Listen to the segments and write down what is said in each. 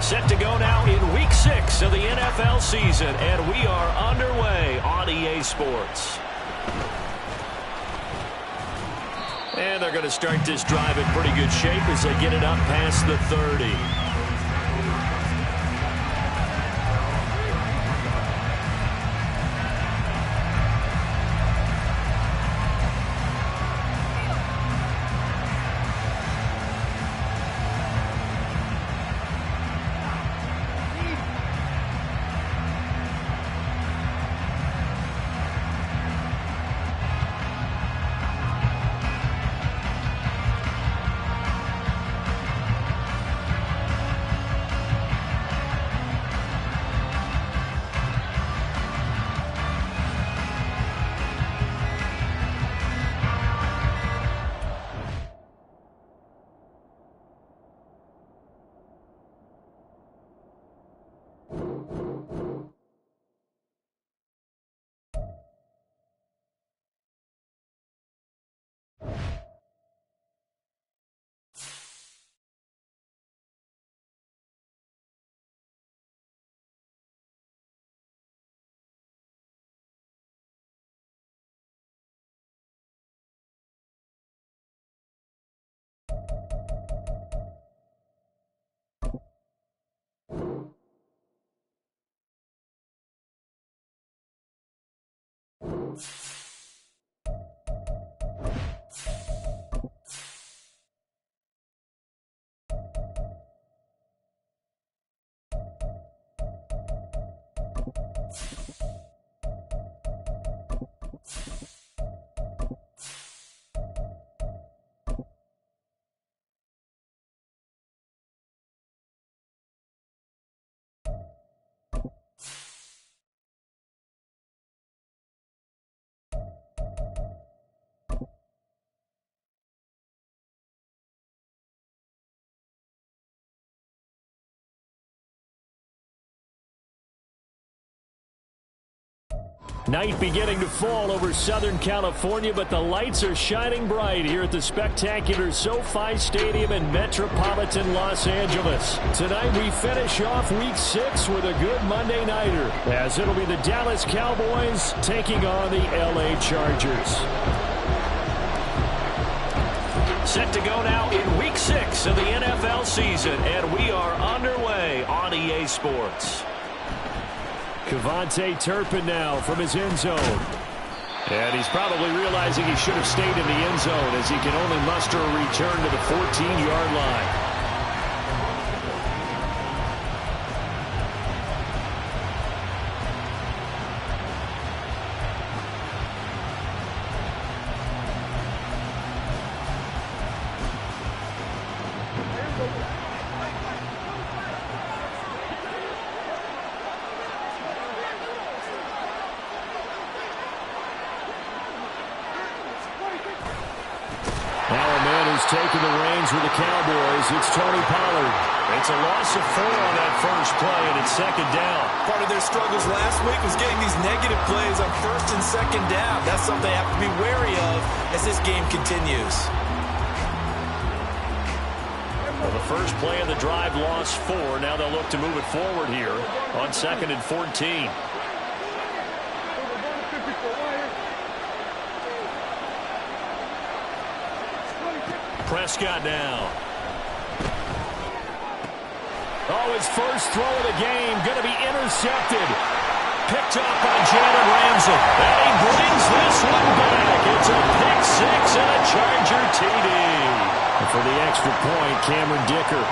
Set to go now in Week 6 of the NFL season, and we are underway on EA Sports. And they're going to start this drive in pretty good shape as they get it up past the 30. Night beginning to fall over Southern California, but the lights are shining bright here at the spectacular SoFi Stadium in metropolitan Los Angeles. Tonight we finish off Week 6 with a good Monday nighter, as it'll be the Dallas Cowboys taking on the LA Chargers. Set to go now in Week 6 of the NFL season, and we are underway on EA Sports. Kevontae Turpin now from his end zone. And he's probably realizing he should have stayed in the end zone as he can only muster a return to the 14-yard line. Taking the reins with the Cowboys, it's Tony Pollard. It's a loss of 4 on that first play, and it's second down. Part of their struggles last week was getting these negative plays on first and second down. That's something they have to be wary of as this game continues. Well, the first play of the drive lost 4. Now they'll look to move it forward here on 2nd and 14. Prescott now. Oh, his first throw of the game going to be intercepted. Picked up by Jalen Ramsey. And he brings this one back. It's a pick 6 and a Charger TD. And for the extra point, Cameron Dicker.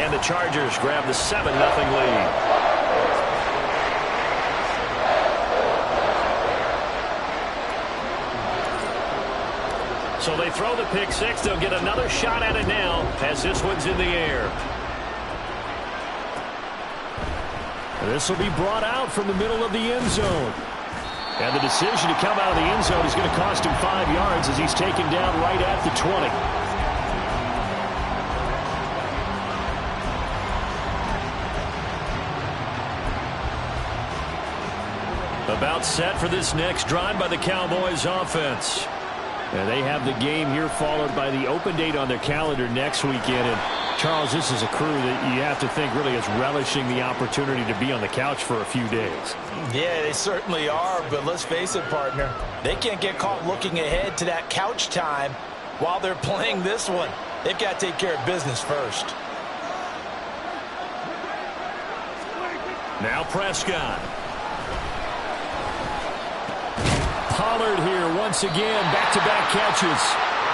And the Chargers grab the 7-0 lead. So they throw the pick 6. They'll get another shot at it now as this one's in the air. This will be brought out from the middle of the end zone. And the decision to come out of the end zone is going to cost him 5 yards as he's taken down right at the 20. About set for this next drive by the Cowboys offense. And they have the game here followed by the open date on their calendar next weekend. And Charles, this is a crew that you have to think really is relishing the opportunity to be on the couch for a few days. Yeah, they certainly are, but let's face it, partner. They can't get caught looking ahead to that couch time while they're playing this one. They've got to take care of business first. Now Prescott. Pollard here once again, back-to-back catches.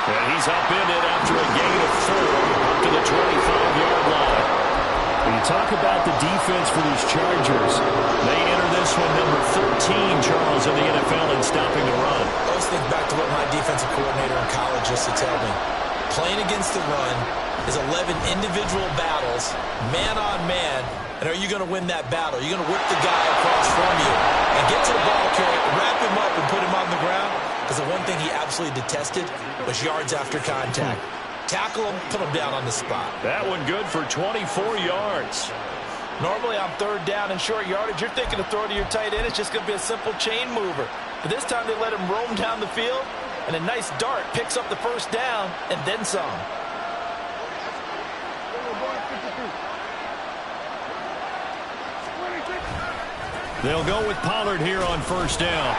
And he's upended after a gain of 4 up to the 25-yard line. When you talk about the defense for these Chargers, they enter this one number 13, Charles, in the NFL in stopping the run. I always think back to what my defensive coordinator in college used to tell me. Playing against the run is 11 individual battles, man on man, and are you going to win that battle? Are you going to whip the guy across from you and get to the ball carrier, wrap him up, and put him on the ground? Because the one thing he absolutely detested was yards after contact. Tackle him, put him down on the spot. That one good for 24 yards. Normally on third down and short yardage, you're thinking to throw to your tight end. It's just going to be a simple chain mover. But this time they let him roam down the field, and a nice dart picks up the first down and then some. They'll go with Pollard here on first down.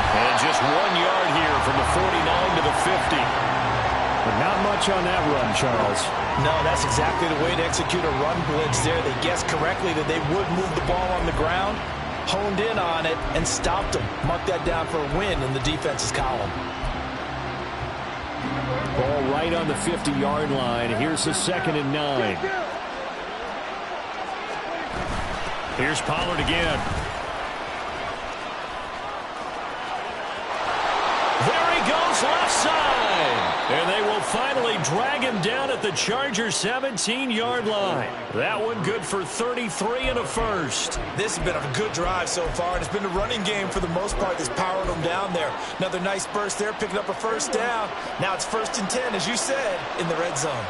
And just 1 yard here from the 49 to the 50. But not much on that run, Charles. No, that's exactly the way to execute a run blitz there. They guessed correctly that they would move the ball on the ground, honed in on it, and stopped them. Mark that down for a win in the defense's column. Ball right on the 50-yard line. Here's the 2nd and 9. Here's Pollard again. There he goes, left side. And they will finally drag him down at the Chargers' 17-yard line. That one good for 33 and a first. This has been a good drive so far, and it's been a running game for the most part that's powered them down there. Another nice burst there, picking up a first down. Now it's 1st and 10, as you said, in the red zone.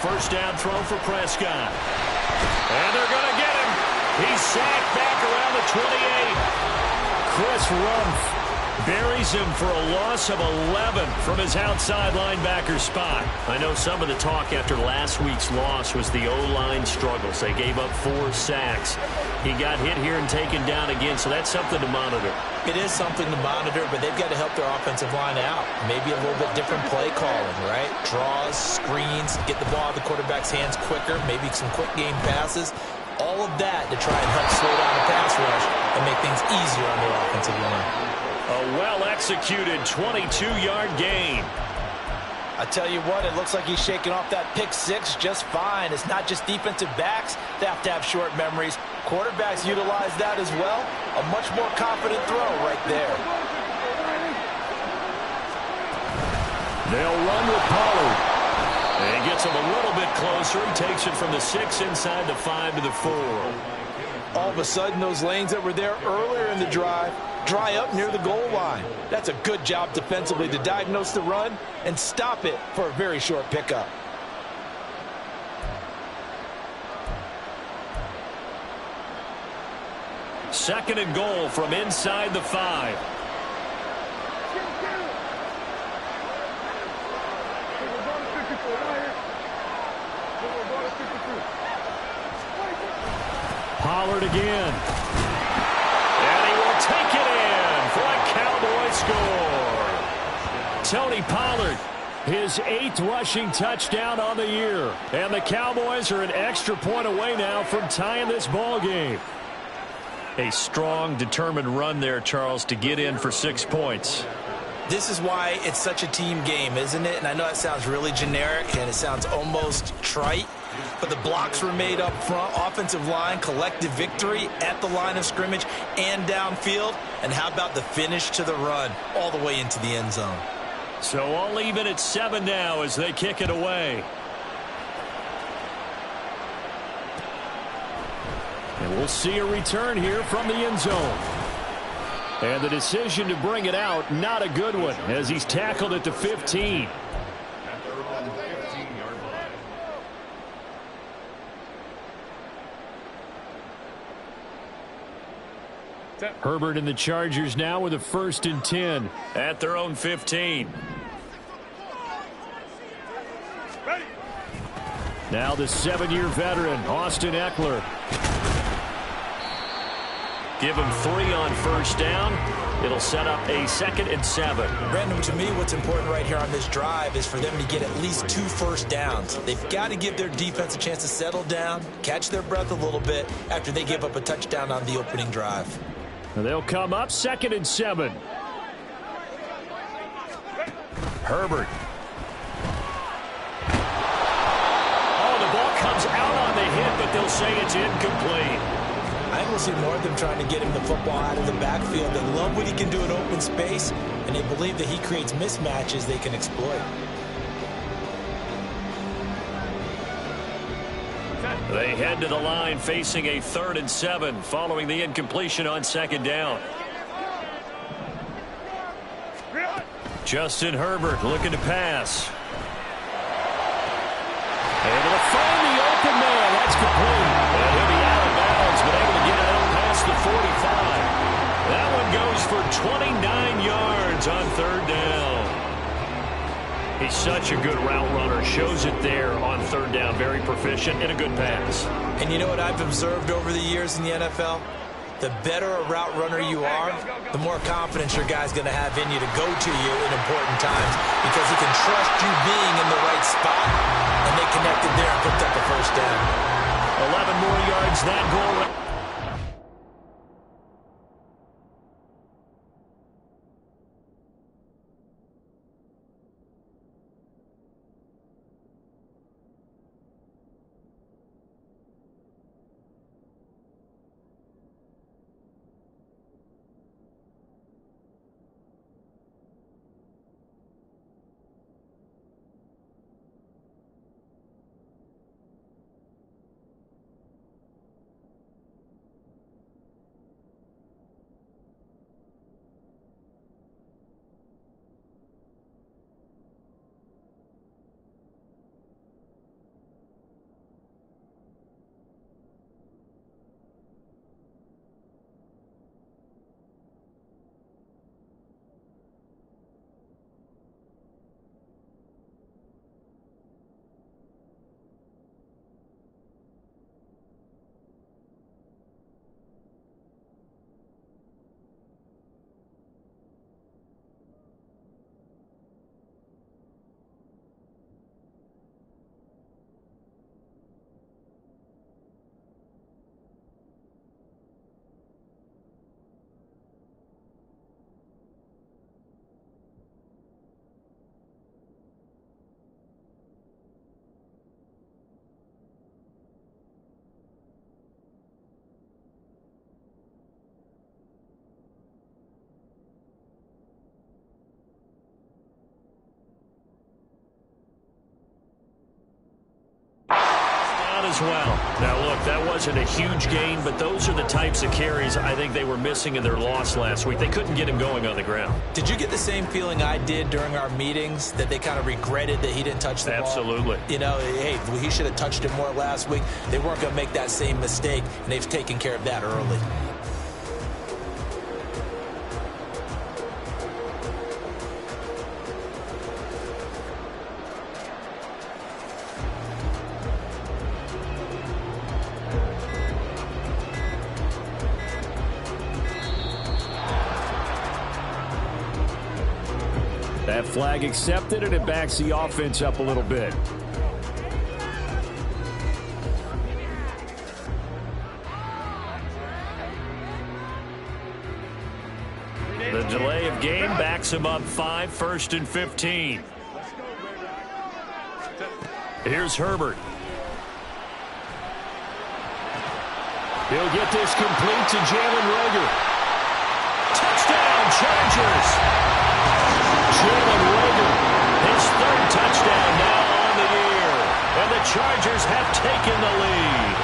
First down throw for Prescott. And they're going to get him. He's sacked back around the 28. Chris Rumph buries him for a loss of 11 from his outside linebacker spot. I know some of the talk after last week's loss was the O-line struggles. They gave up 4 sacks. He got hit here and taken down again, so that's something to monitor. It is something to monitor, but they've got to help their offensive line out. Maybe a little bit different play calling, right? Draws, screens, get the ball out of the quarterback's hands quicker, maybe some quick game passes. All of that to try and help slow down the pass rush and make things easier on their offensive line. A well-executed 22-yard gain. I tell you what, it looks like he's shaking off that pick 6 just fine. It's not just defensive backs that have to have short memories. Quarterbacks utilize that as well. A much more confident throw right there. They'll run with Pollard. And he gets him a little bit closer. He takes it from the 6 inside the 5 to the 4. All of a sudden, those lanes that were there earlier in the drive dry up near the goal line. That's a good job defensively to diagnose the run and stop it for a very short pickup. Second and goal from inside the 5. Pollard again. And he will take it in for a Cowboy score. Tony Pollard, his 8th rushing touchdown on the year. And the Cowboys are an extra point away now from tying this ball game. A strong, determined run there, Charles, to get in for 6 points. This is why it's such a team game, isn't it? And I know that sounds really generic and it sounds almost trite, but the blocks were made up front, offensive line, collective victory at the line of scrimmage and downfield. And how about the finish to the run all the way into the end zone? So all even at 7 now as they kick it away. And we'll see a return here from the end zone. And the decision to bring it out, not a good one, as he's tackled at the 15. Herbert and the Chargers now with a 1st and 10 at their own 15. Now the 7-year veteran, Austin Eckler. Give him 3 on 1st down. It'll set up a 2nd and 7. Brandon, to me, what's important right here on this drive is for them to get at least 2 first downs. They've got to give their defense a chance to settle down, catch their breath a little bit after they give up a touchdown on the opening drive. They'll come up 2nd and 7. Herbert. Oh, the ball comes out on the hit, but they'll say it's incomplete. I think we'll see more of them trying to get him the football out of the backfield. They love what he can do in open space, and they believe that he creates mismatches they can exploit. They head to the line facing a 3rd and 7 following the incompletion on 2nd down. Justin Herbert looking to pass. Able to find the open man. That's complete. And he'll be out of bounds, but able to get it out past the 45. That one goes for 29 yards on 3rd down. He's such a good route runner. Shows it there on 3rd down. Very proficient and a good pass. And you know what I've observed over the years in the NFL? The better a route runner you are, the more confidence your guy's going to have in you to go to you in important times because he can trust you being in the right spot, and they connected there and picked up a 1st down. 11 more yards that goal. As well. Now, look, that wasn't a huge gain, but those are the types of carries I think they were missing in their loss last week. They couldn't get him going on the ground. Did you get the same feeling I did during our meetings, that they kind of regretted that he didn't touch the ball? Absolutely. You know, hey, he should have touched it more last week. They weren't going to make that same mistake, and they've taken care of that early. That flag accepted, and it backs the offense up a little bit. The delay of game backs him up 5, 1st and 15. Here's Herbert. He'll get this complete to Jalen Reagor. Touchdown, Chargers! Jalen Reagor, his 3rd touchdown now on the year. And the Chargers have taken the lead.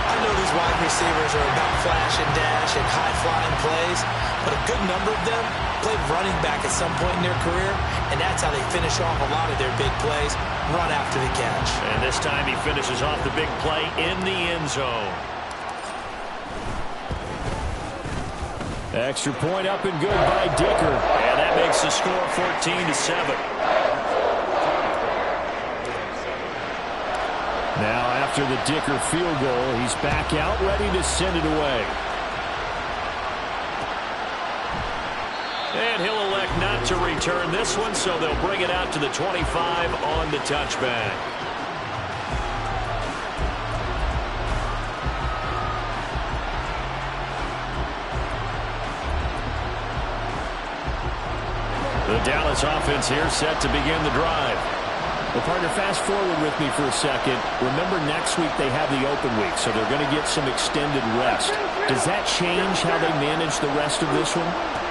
I know these wide receivers are about flash and dash and high-flying plays, but a good number of them played running back at some point in their career, and that's how they finish off a lot of their big plays, run after the catch. And this time he finishes off the big play in the end zone. Extra point up and good by Dicker. And that makes the score 14-7. Now after the Dicker field goal, he's back out ready to send it away. And he'll elect not to return this one, so they'll bring it out to the 25 on the touchback. The Dallas offense here set to begin the drive. Well, partner, fast forward with me for a second. Remember, next week they have the open week, so they're going to get some extended rest. Does that change how they manage the rest of this one?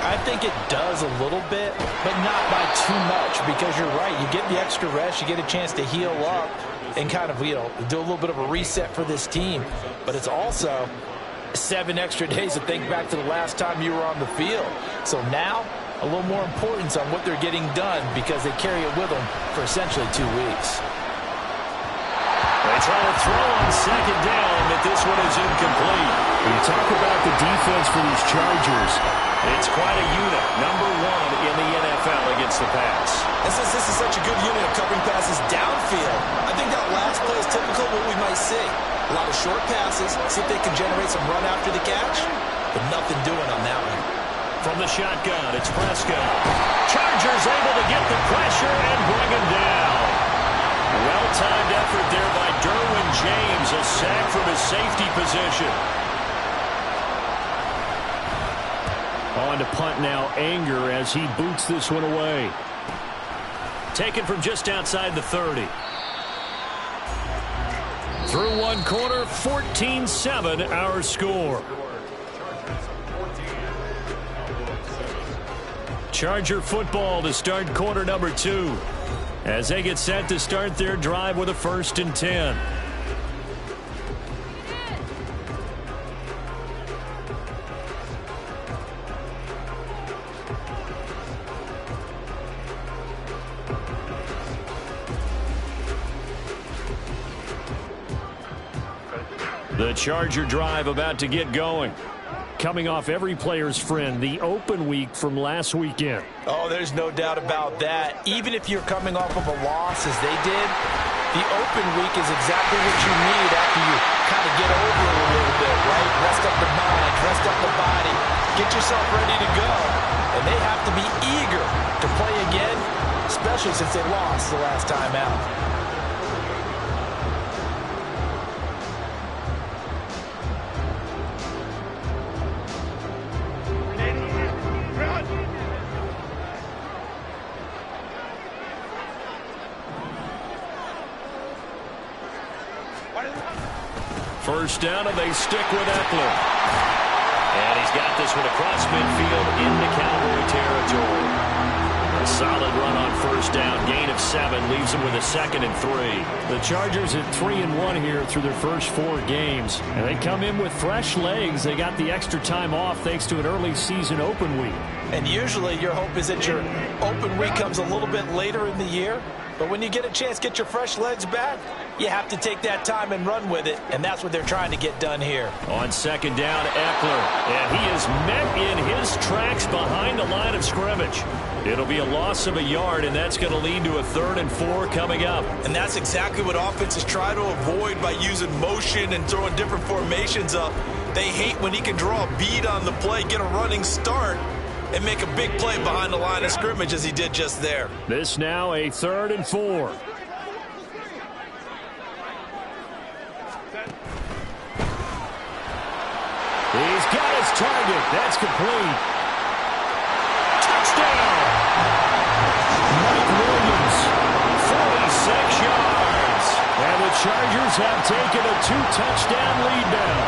I think it does a little bit, but not by too much, because you're right. You get the extra rest, you get a chance to heal up and kind of, do a little bit of a reset for this team. But it's also 7 extra days to think back to the last time you were on the field. So now, a little more importance on what they're getting done because they carry it with them for essentially 2 weeks. They try to throw on second down, but this one is incomplete. When you talk about the defense for these Chargers, it's quite a unit. Number 1 in the NFL against the pass. And since this is such a good unit of covering passes downfield, I think that last play is typical of what we might see. A lot of short passes, see if they can generate some run after the catch, but nothing doing on that one. From the shotgun, it's Prescott. Chargers able to get the pressure and bring him down. Well-timed effort there by Derwin James, a sack from his safety position. On to punt now, Anger, as he boots this one away. Taken from just outside the 30. Through one quarter, 14-7 our score. Charger football to start quarter number 2 as they get set to start their drive with a 1st and 10. The Charger drive about to get going. Coming off every player's friend, the open week from last weekend. Oh, there's no doubt about that. Even if you're coming off of a loss as they did, the open week is exactly what you need after you kind of get over it a little bit, right? Rest up the mind, rest up the body, get yourself ready to go. And they have to be eager to play again, especially since they lost the last time out. First down, and they stick with Eckler. And he's got this one across midfield into Cowboy territory. A solid run on first down. Gain of 7 leaves them with a 2nd and 3. The Chargers at 3-1 here through their first 4 games. And they come in with fresh legs. They got the extra time off thanks to an early season open week. And usually your hope is that your open week comes a little bit later in the year. But when you get a chance to get your fresh legs back, you have to take that time and run with it, and that's what they're trying to get done here. On second down, Eckler, and he is met in his tracks behind the line of scrimmage. It'll be a loss of a yard, and that's going to lead to a 3rd and 4 coming up. And that's exactly what offenses try to avoid by using motion and throwing different formations up. They hate when he can draw a bead on the play, get a running start, and make a big play behind the line of scrimmage as he did just there. This now a 3rd and 4. He's got his target. That's complete. Touchdown! Mike Williams, 46 yards. And the Chargers have taken a 2-touchdown lead now.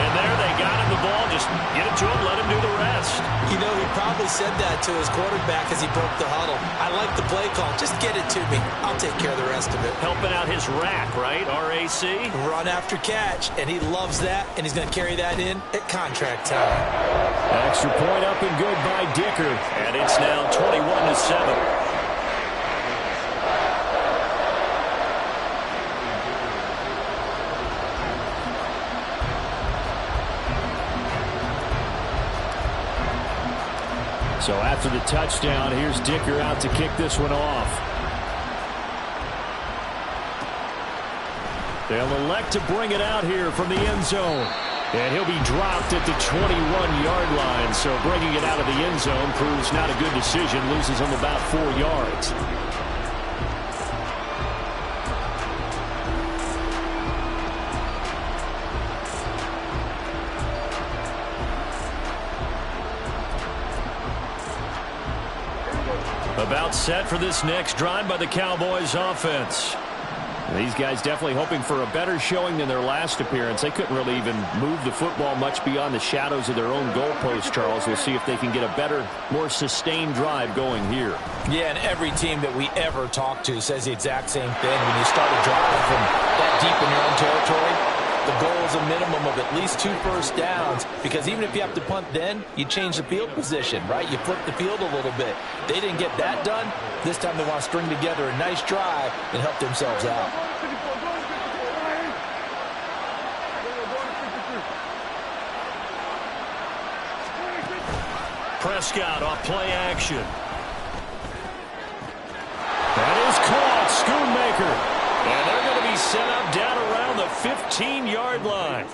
And there they got him the ball. Just get it to him, let him do the rest. You know, he probably said that to his quarterback as he broke the huddle. I like the play call. Just get it to me. I'll take care of the rest of it. Helping out his rack, right? RAC? Run after catch, and he loves that, and he's going to carry that in at contract time. Extra point up and good by Dicker. And it's now 21-7. So after the touchdown, here's Dicker out to kick this one off. They'll elect to bring it out here from the end zone. And he'll be dropped at the 21-yard line. So bringing it out of the end zone proves not a good decision. Loses him about 4 yards. About set for this next drive by the Cowboys offense. These guys definitely hoping for a better showing than their last appearance. They couldn't really even move the football much beyond the shadows of their own goalpost, Charles. We'll see if they can get a better, more sustained drive going here. Yeah, and every team that we ever talk to says the exact same thing. When you start a drive from that deep in your own territory, the goal is a minimum of at least 2 first downs, because even if you have to punt then, you change the field position, right? You flip the field a little bit. They didn't get that done. This time they want to string together a nice drive and help themselves out. Prescott off play action. That is caught. Schoonmaker. And they're going to be set up down around the 15-yard line.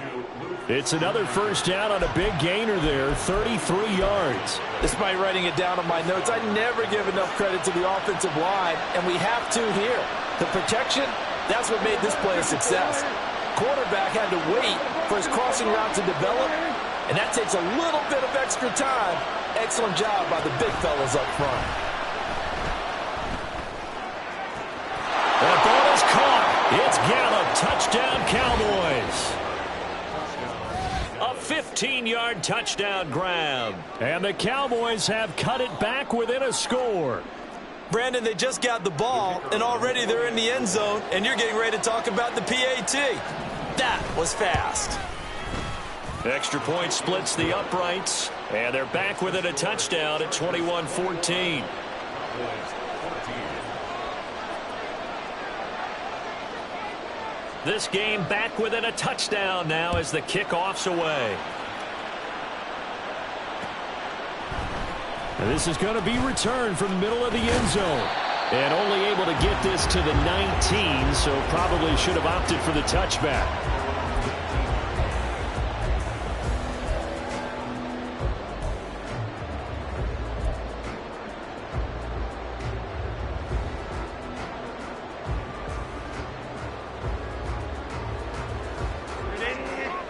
It's another first down on a big gainer there, 33 yards. Despite writing it down on my notes, I never give enough credit to the offensive line, and we have to here. The protection, that's what made this play a success. Quarterback had to wait for his crossing route to develop, and that takes a little bit of extra time. Excellent job by the big fellas up front. That ball is caught. It's Gallup. Touchdown, Cowboys. A 15-yard touchdown grab. And the Cowboys have cut it back within a score. Brandon, they just got the ball, and already they're in the end zone, and you're getting ready to talk about the PAT. That was fast. Extra point splits the uprights, and they're back within a touchdown at 21-14. This game back within a touchdown now as the kickoff's away. And this is going to be returned from the middle of the end zone. And only able to get this to the 19, so probably should have opted for the touchback.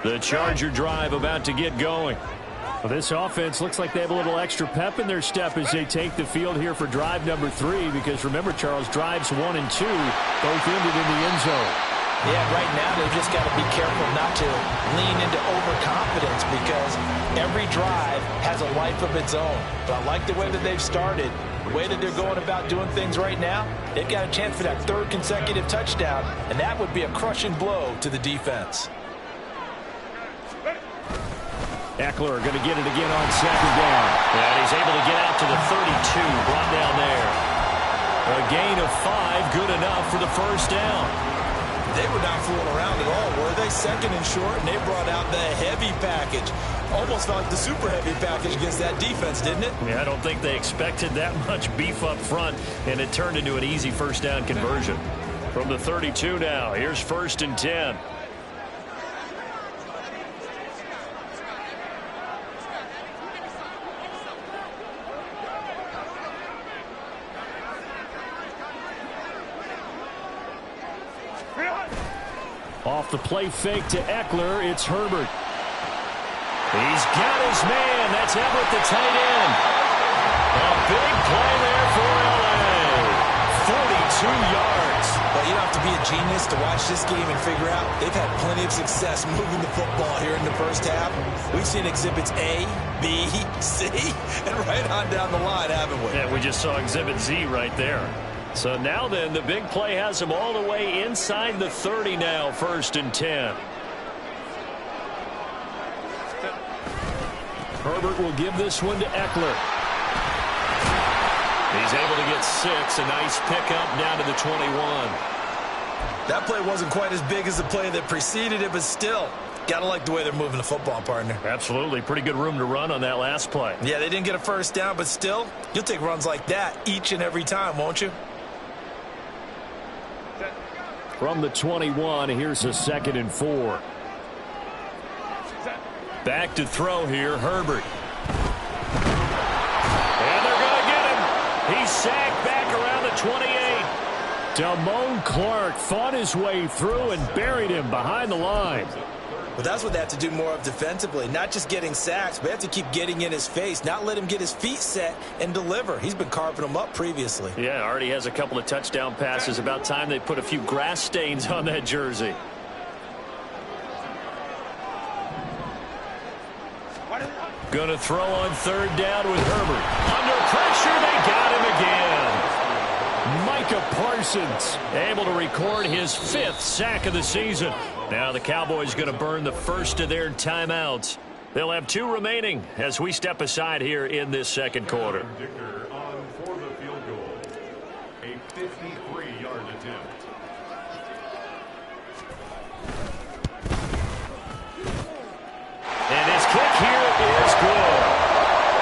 The Charger drive about to get going. Well, this offense looks like they have a little extra pep in their step as they take the field here for drive number 3, because remember, Charles, drives 1 and 2 both ended in the end zone. Yeah, right now they've just got to be careful not to lean into overconfidence, because every drive has a life of its own. But I like the way that they've started, the way that they're going about doing things right now. They've got a chance for that 3rd consecutive touchdown, and that would be a crushing blow to the defense. Eckler going to get it again on 2nd down. And he's able to get out to the 32, brought down there. A gain of 5, good enough for the first down. They were not fooling around at all, were they? 2nd and short, and they brought out the heavy package. Almost felt like the super heavy package against that defense, didn't it? Yeah, I don't think they expected that much beef up front, and it turned into an easy first down conversion. From the 32 now, here's 1st and 10. Off the play fake to Eckler, it's Herbert. He's got his man. That's Everett, the tight end. A big play there for L.A. 42 yards. But you don't have to be a genius to watch this game and figure out they've had plenty of success moving the football here in the first half. We've seen exhibits A, B, C, and right on down the line, haven't we? Yeah, we just saw exhibit Z right there. So now then, the big play has them all the way inside the 30 now, 1st and 10. Herbert will give this one to Eckler. He's able to get 6. A nice pickup down to the 21. That play wasn't quite as big as the play that preceded it, but still, got to like the way they're moving the football, partner. Absolutely. Pretty good room to run on that last play. Yeah, they didn't get a first down, but still, you'll take runs like that each and every time, won't you? From the 21, here's a 2nd and 4. Back to throw here, Herbert. And they're going to get him. He's sacked back around the 28. Damone Clark fought his way through and buried him behind the line. Well, that's what they have to do more of defensively. Not just getting sacks, but they have to keep getting in his face, not let him get his feet set and deliver. He's been carving them up previously. Yeah, already has a couple of touchdown passes. About time they put a few grass stains on that jersey. Going to throw on 3rd down with Herbert. Under pressure, they got him again. Micah Parsons able to record his 5th sack of the season. Now the Cowboys going to burn the first of their timeouts. They'll have 2 remaining as we step aside here in this 2nd quarter. On for the field goal. A 53-yard attempt. And his kick here is good.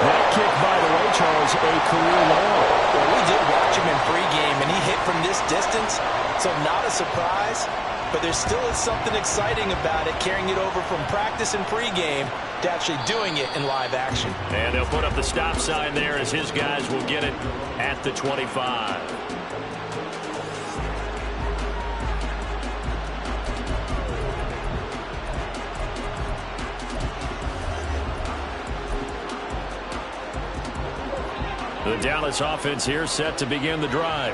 That kick, by the way, Charles, a career long. Well, we did watch him in pregame, and he hit from this distance, so not a surprise. But there still is something exciting about it, carrying it over from practice and pregame to actually doing it in live action. And they'll put up the stop sign there as his guys will get it at the 25. The Dallas offense here set to begin the drive.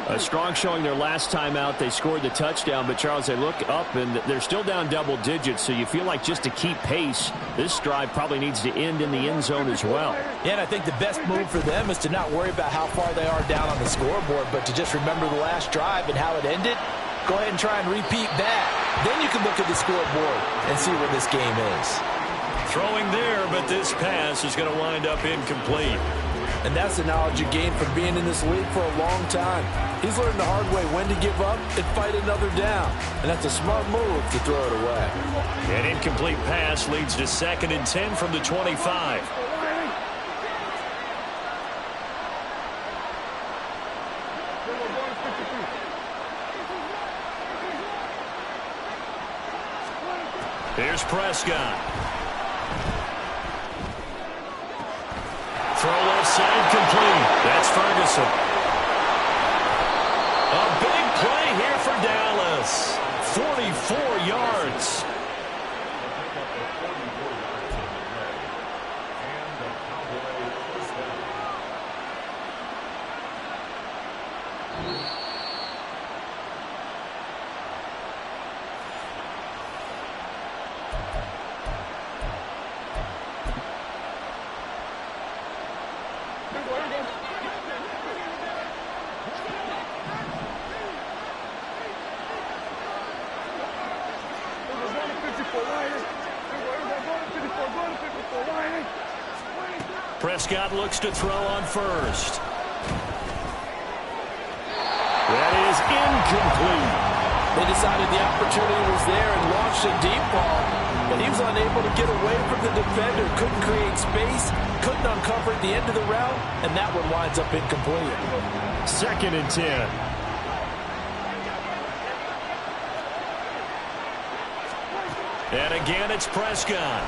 A strong showing their last time out. They scored the touchdown, but Charles, they look up and they're still down double digits, so you feel like just to keep pace, this drive probably needs to end in the end zone as well. Yeah, and I think the best move for them is to not worry about how far they are down on the scoreboard, but to just remember the last drive and how it ended. Go ahead and try and repeat that. Then you can look at the scoreboard and see where this game is. Throwing there, but this pass is going to wind up incomplete. And that's the knowledge you gain from being in this league for a long time. He's learned the hard way when to give up and fight another down. And that's a smart move to throw it away. An incomplete pass leads to 2nd and 10 from the 25. Here's Prescott. Throw left side complete. That's Ferguson. A big play here for Dallas. 44 yards. Prescott looks to throw on 1st. That is incomplete. They decided the opportunity was there and launched a deep ball, but he was unable to get away from the defender, couldn't create space, couldn't uncover at the end of the route, and that one winds up incomplete. 2nd and 10. And again, it's Prescott.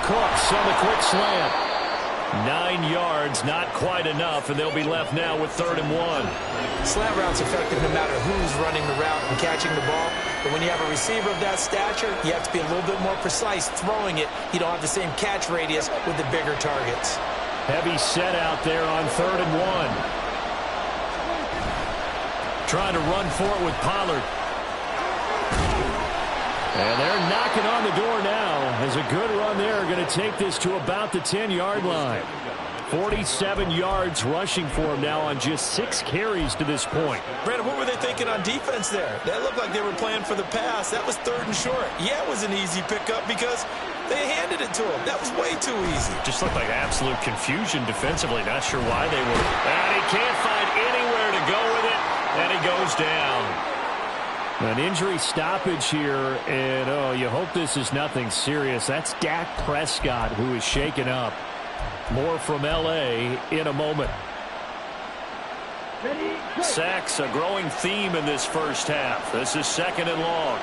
Cooks on the quick slant. 9 yards, not quite enough, and they'll be left now with 3rd and 1. Slant route's effective no matter who's running the route and catching the ball. But when you have a receiver of that stature, you have to be a little bit more precise throwing it. You don't have the same catch radius with the bigger targets. Heavy set out there on 3rd and 1. Trying to run for it with Pollard. And they're knocking on the door now. As a good run there, going to take this to about the 10-yard line. 47 yards rushing for him now on just 6 carries to this point. Brandon, what were they thinking on defense there? That looked like they were playing for the pass. That was 3rd and short. Yeah, it was an easy pickup because they handed it to him. That was way too easy. Just looked like absolute confusion defensively. Not sure why they were. And he can't find anywhere to go with it. And he goes down. An injury stoppage here. And, oh, you hope this is nothing serious. That's Dak Prescott who is shaken up. More from L.A. in a moment. Sacks, a growing theme in this first half. This is 2nd and long.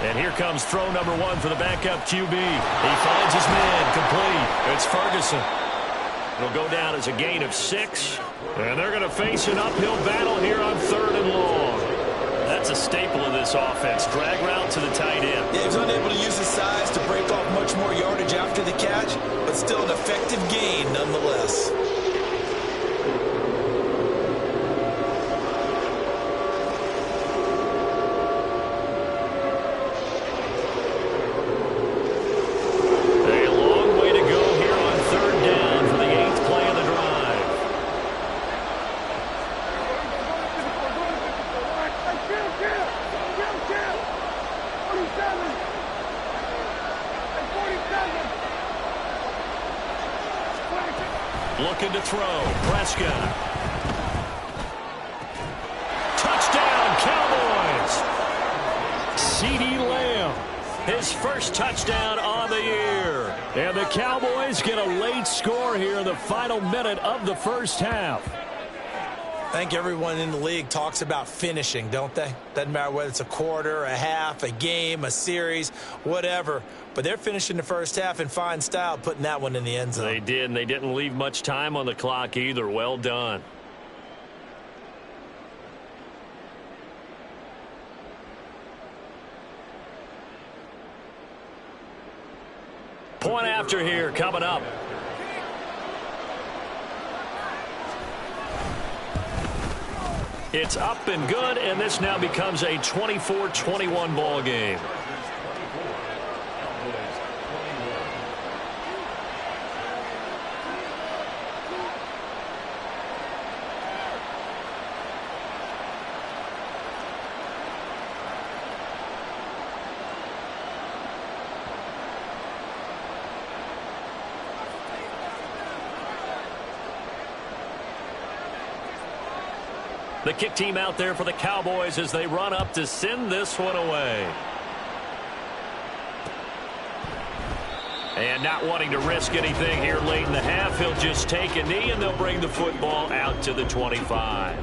And here comes throw number 1 for the backup QB. He finds his man complete. It's Ferguson. It'll go down as a gain of 6. And they're going to face an uphill battle here on 3rd and long. That's a staple of this offense. Drag route to the tight end. Yeah, he was unable to use his size to break off much more yardage after the catch, but still an effective gain nonetheless. A long way to go here on 3rd down for the 8th play of the drive. Looking to throw. Prescott. Touchdown, Cowboys. CeeDee Lamb. His first touchdown on the year. And the Cowboys get a late score here in the final minute of the first half. I think everyone in the league talks about finishing, don't they? Doesn't matter whether it's a quarter, a half, a game, a series, whatever. But they're finishing the first half in fine style, putting that one in the end zone. They did, and they didn't leave much time on the clock either. Well done. Point after here coming up. It's up and good, and this now becomes a 24-21 ball game. The kick team out there for the Cowboys as they run up to send this one away. And not wanting to risk anything here late in the half, he'll just take a knee and they'll bring the football out to the 25.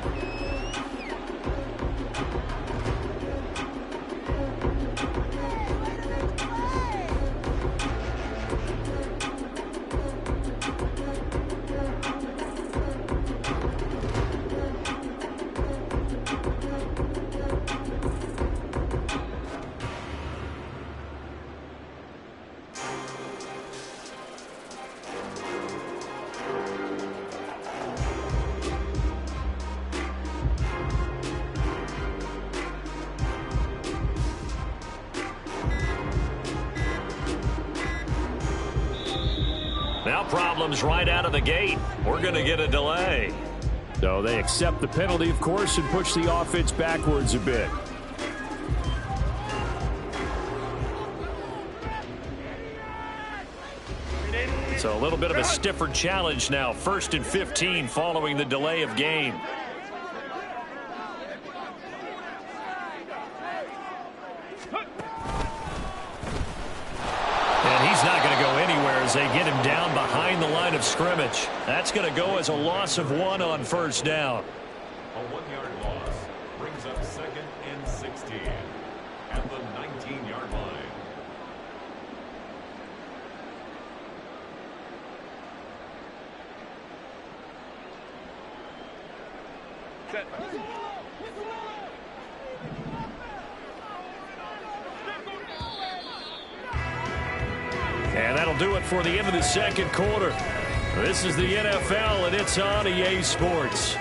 Now problems right out of the gate. We're going to get a delay. So they accept the penalty, of course, and push the offense backwards a bit. So a little bit of a stiffer challenge now. 1st and 15 following the delay of game. They get him down behind the line of scrimmage. That's going to go as a loss of 1 on 1st down. A 1-yard loss brings up 2nd and 16 at the 19-yard line. Set. And that'll do it for the end of the 2nd quarter. This is the NFL, and it's on EA Sports.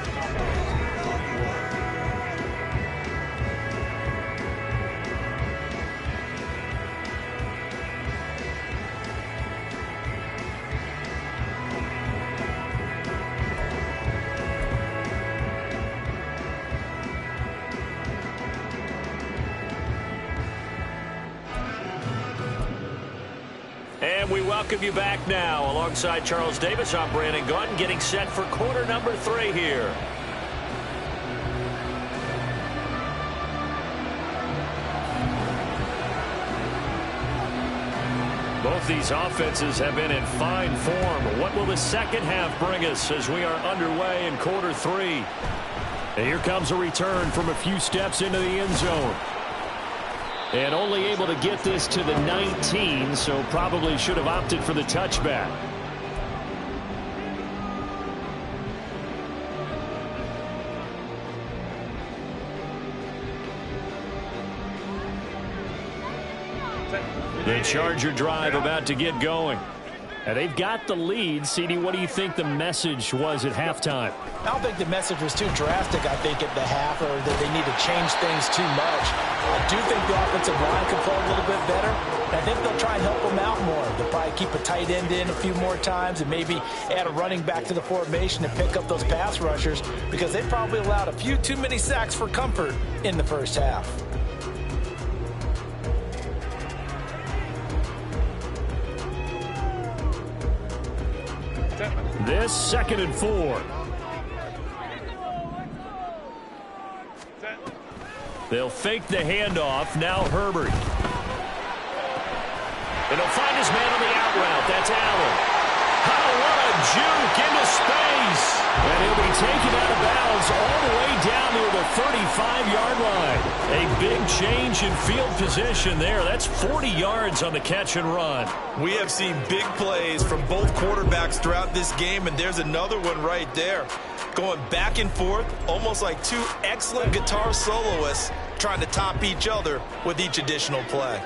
And we welcome you back now. Alongside Charles Davis, I'm Brandon Gaudin, getting set for quarter number 3 here. Both these offenses have been in fine form. What will the second half bring us as we are underway in quarter 3? And here comes a return from a few steps into the end zone. And only able to get this to the 19, so probably should have opted for the touchback. The Charger drive about to get going. And they've got the lead. CD, what do you think the message was at halftime? I don't think the message was too drastic, I think, at the half, or that they need to change things too much. I do think the offensive line can play a little bit better. And I think they'll try and help them out more. They'll probably keep a tight end in a few more times and maybe add a running back to the formation and pick up those pass rushers, because they probably allowed a few too many sacks for comfort in the first half. This 2nd and 4. They'll fake the handoff. Now Herbert. And he'll find his man on the out route. That's Allen. Oh, what a juke into space. And he'll be taken out of bounds all the way down near the 35-yard line. A big change in field position there. That's 40 yards on the catch and run. We have seen big plays from both quarterbacks throughout this game, and there's another one right there. Going back and forth, almost like two excellent guitar soloists trying to top each other with each additional play.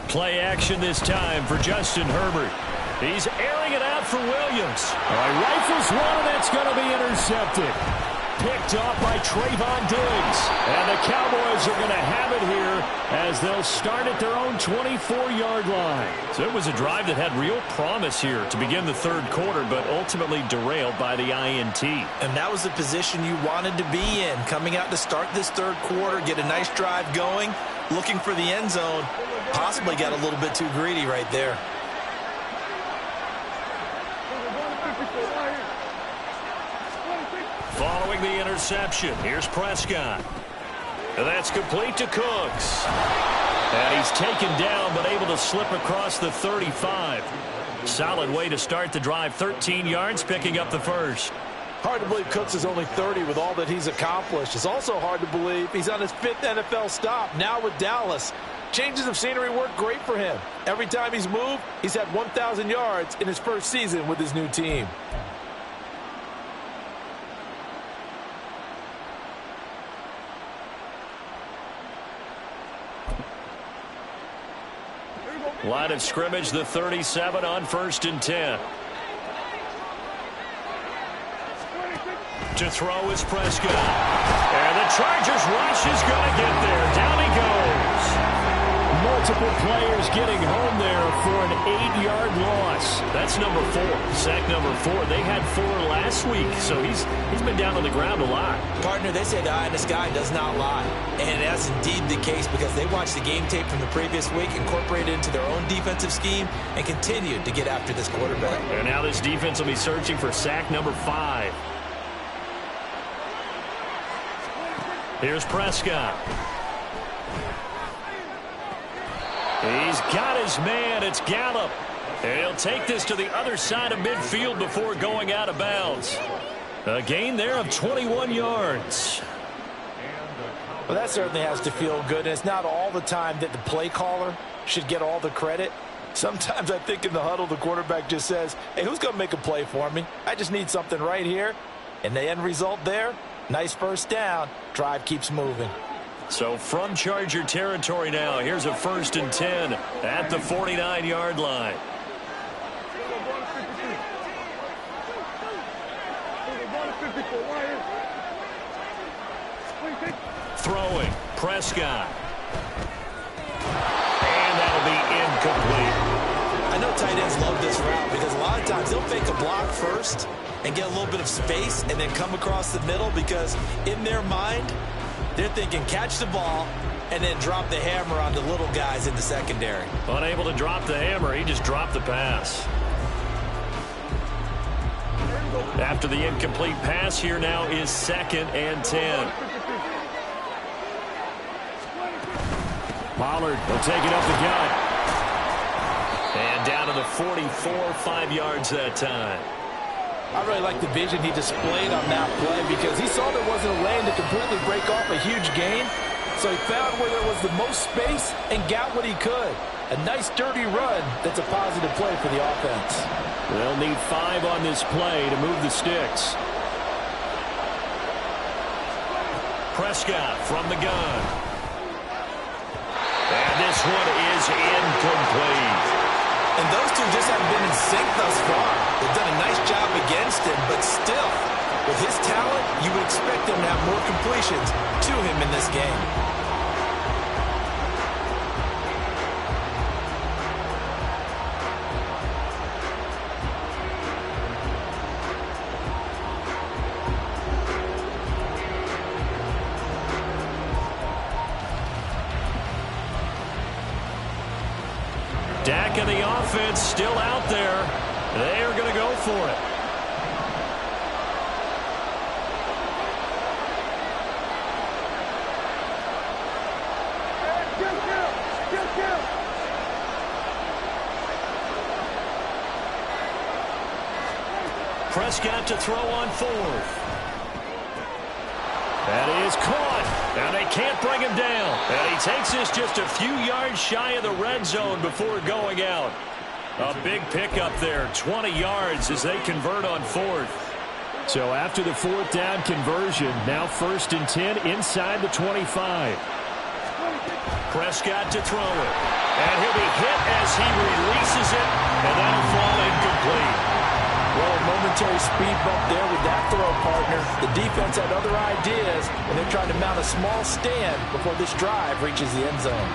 Play action this time for Justin Herbert. He's airing it out for Williams. Rifles one, and that's going to be intercepted. Picked off by Trayvon Diggs. And the Cowboys are going to have it here as they'll start at their own 24-yard line. So it was a drive that had real promise here to begin the third quarter, but ultimately derailed by the INT. And that was the position you wanted to be in, coming out to start this third quarter, get a nice drive going, looking for the end zone. Possibly got a little bit too greedy right there. Following the interception, here's Prescott. And that's complete to Cooks. And he's taken down, but able to slip across the 35. Solid way to start the drive. 13 yards, picking up the first. Hard to believe Cooks is only 30 with all that he's accomplished. It's also hard to believe he's on his 5th NFL stop, now with Dallas. Changes of scenery work great for him. Every time he's moved, he's had 1,000 yards in his first season with his new team. Line of scrimmage, the 37 on 1st and 10. To throw is Prescott. And the Chargers rush is going to get there. Down he goes. Multiple players getting home there for an 8-yard loss. That's number 4. Sack number 4. They had 4 last week, so he's been down on the ground a lot. Partner, they say the eye in the sky does not lie. And that's indeed the case, because they watched the game tape from the previous week, incorporated it into their own defensive scheme, and continued to get after this quarterback. And now this defense will be searching for sack number 5. Here's Prescott. He's got his man. It's Gallup. And he'll take this to the other side of midfield before going out of bounds. A gain there of 21 yards. Well, that certainly has to feel good. And it's not all the time that the play caller should get all the credit. Sometimes I think in the huddle, the quarterback just says, hey, who's going to make a play for me? I just need something right here. And the end result there, nice first down. Drive keeps moving. So from Charger territory now, here's a 1st and 10 at the 49-yard line. Throwing, Prescott. And that'll be incomplete. I know tight ends love this route because a lot of times they'll fake a block first and get a little bit of space and then come across the middle because in their mind, they're thinking catch the ball and then drop the hammer on the little guys in the secondary. Unable to drop the hammer, he just dropped the pass. After the incomplete pass, here now is 2nd and 10. Pollard will take it up the gut. And down to the 44, 5 yards that time. I really like the vision he displayed on that play because he saw there wasn't a lane to completely break off a huge gain. So he found where there was the most space and got what he could. A nice dirty run that's a positive play for the offense. They'll need 5 on this play to move the sticks. Prescott from the gun. And this one is incomplete. And those two just haven't been in sync thus far. They've done a nice job against him, but still, with his talent, you would expect him to have more completions to him in this game. Dak and the offense still out there. They are going to go for it. Prescott to throw on 4th. That is caught. Now they can't bring him down. And he takes this just a few yards shy of the red zone before going out. A big pickup there, 20 yards as they convert on 4th. So after the 4th down conversion, now 1st and 10 inside the 25. Prescott to throw it. And he'll be hit as he releases it, and that'll fall incomplete. Well, a momentary speed bump there with that throw, partner. The defense had other ideas, and they're trying to mount a small stand before this drive reaches the end zone.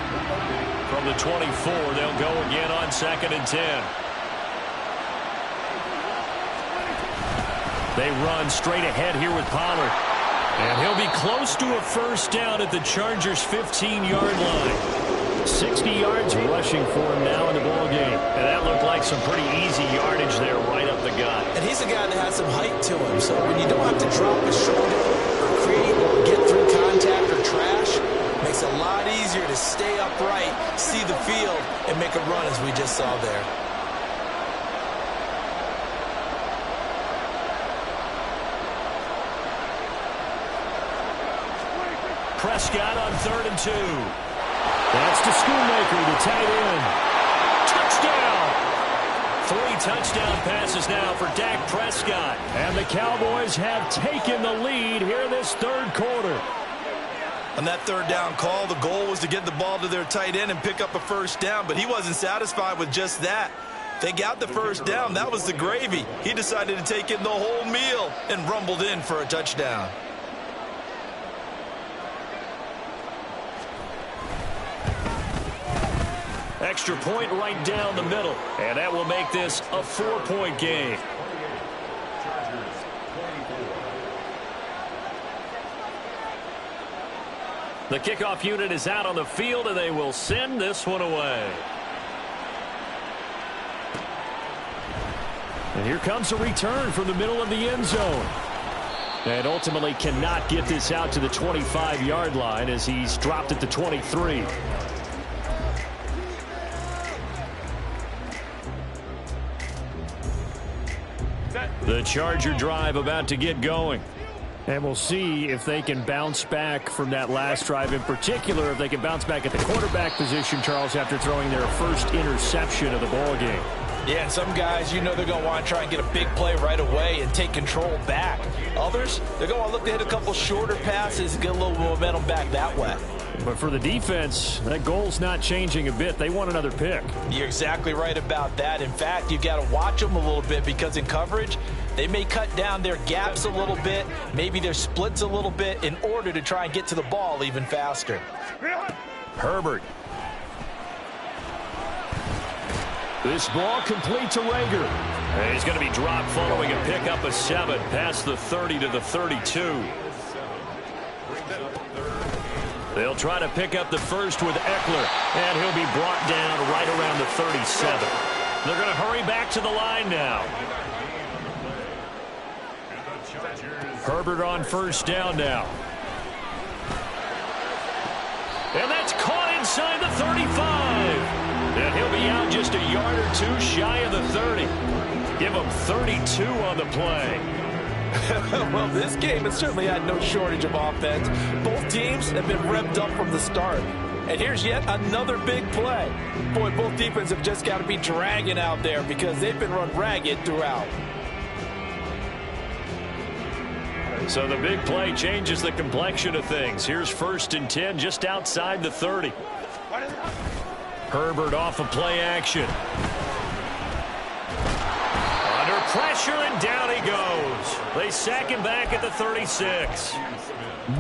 From the 24, they'll go again on 2nd and 10. They run straight ahead here with Pollard. And he'll be close to a 1st down at the Chargers' 15-yard line. 60 yards rushing for him now in the ballgame. And that looked like some pretty easy yardage there right up the gut. And he's a guy that has some height to him, so when you don't have to drop a shoulder or create or get through contact or trash, it makes it a lot easier to stay upright, see the field, and make a run as we just saw there. Prescott on 3rd and 2. That's to Schoonmaker, the tight end. Touchdown! 3 touchdown passes now for Dak Prescott. And the Cowboys have taken the lead here in this 3rd quarter. On that 3rd down call, the goal was to get the ball to their tight end and pick up a 1st down, but he wasn't satisfied with just that. They got the 1st down. That was the gravy. He decided to take in the whole meal and rumbled in for a touchdown. Extra point right down the middle. And that will make this a 4-point game. The kickoff unit is out on the field, and they will send this one away. And here comes a return from the middle of the end zone. And ultimately cannot get this out to the 25-yard line as he's dropped at the 23. The Charger drive about to get going. And we'll see if they can bounce back from that last drive, in particular if they can bounce back at the quarterback position, Charles, after throwing their first interception of the ballgame. Yeah, and some guys, you know, they're going to want to try and get a big play right away and take control back. Others, they're going to look to hit a couple shorter passes and get a little momentum back that way. But for the defense, that goal's not changing a bit. They want another pick. You're exactly right about that. In fact, you've got to watch them a little bit because in coverage, they may cut down their gaps a little bit, maybe their splits a little bit in order to try and get to the ball even faster. Herbert. This ball complete to Rager. And he's going to be dropped following a pickup of 7 past the 30 to the 32. They'll try to pick up the first with Eckler, and he'll be brought down right around the 37. They're going to hurry back to the line now. Herbert on first down now. And that's caught inside the 35. And he'll be out just a yard or two shy of the 30. Give him 32 on the play. Well, this game has certainly had no shortage of offense. Both teams have been revved up from the start. And here's yet another big play. Boy, both defenses have just got to be dragging out there because they've been run ragged throughout. So the big play changes the complexion of things. Here's 1st and 10 just outside the 30. Herbert off of play action. Under pressure, and down he goes. They sack him back at the 36.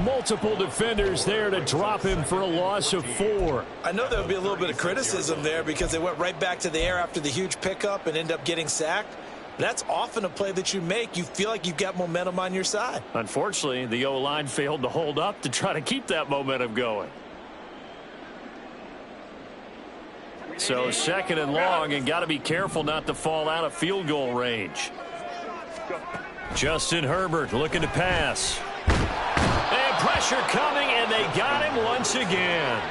Multiple defenders there to drop him for a loss of 4. I know there'll be a little bit of criticism there because they went right back to the air after the huge pickup and end up getting sacked. That's often a play that you make. You feel like you've got momentum on your side. Unfortunately, the O-line failed to hold up to try to keep that momentum going. So 2nd and long, and got to be careful not to fall out of field goal range. Justin Herbert looking to pass. And pressure coming, and they got him once again.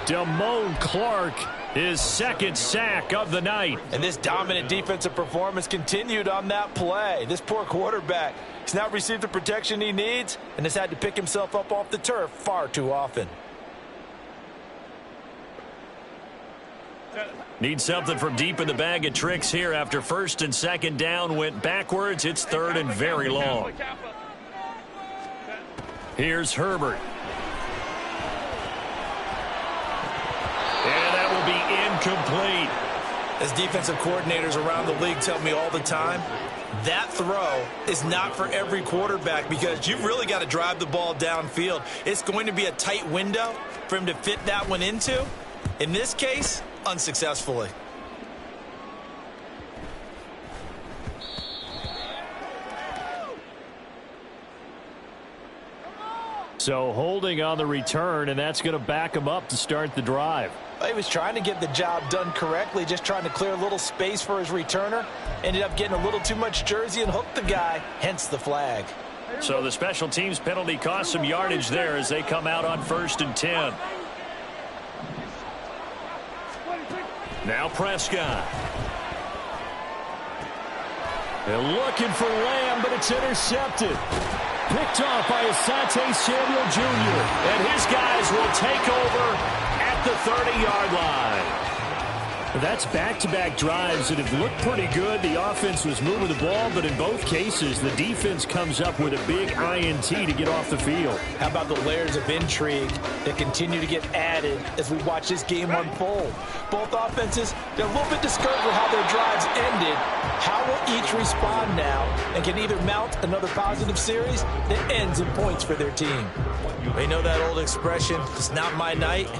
Damone Clark, his 2nd sack of the night. And this dominant defensive performance continued on that play. This poor quarterback, he's not received the protection he needs and has had to pick himself up off the turf far too often. Need something from deep in the bag of tricks here after 1st and 2nd down went backwards. It's 3rd and very long. Here's Herbert. And that will be incomplete. As defensive coordinators around the league tell me all the time, that throw is not for every quarterback because you've really got to drive the ball downfield. It's going to be a tight window for him to fit that one into. In this case, unsuccessfully. So holding on the return, and that's going to back him up to start the drive. He was trying to get the job done correctly, just trying to clear a little space for his returner. Ended up getting a little too much jersey and hooked the guy, hence the flag. So the special teams penalty cost some yardage there as they come out on 1st and 10. Now Prescott. They're looking for Lamb, but it's intercepted. Picked off by Asante Samuel Jr. And his guys will take over at the 30-yard line. That's back-to-back drives that have looked pretty good. The offense was moving the ball, but in both cases, the defense comes up with a big INT to get off the field. How about the layers of intrigue that continue to get added as we watch this game unfold? Both offenses, they're a little bit discouraged with how their drives ended. How will each respond now and can either mount another positive series that ends in points for their team? We know that old expression, it's not my night.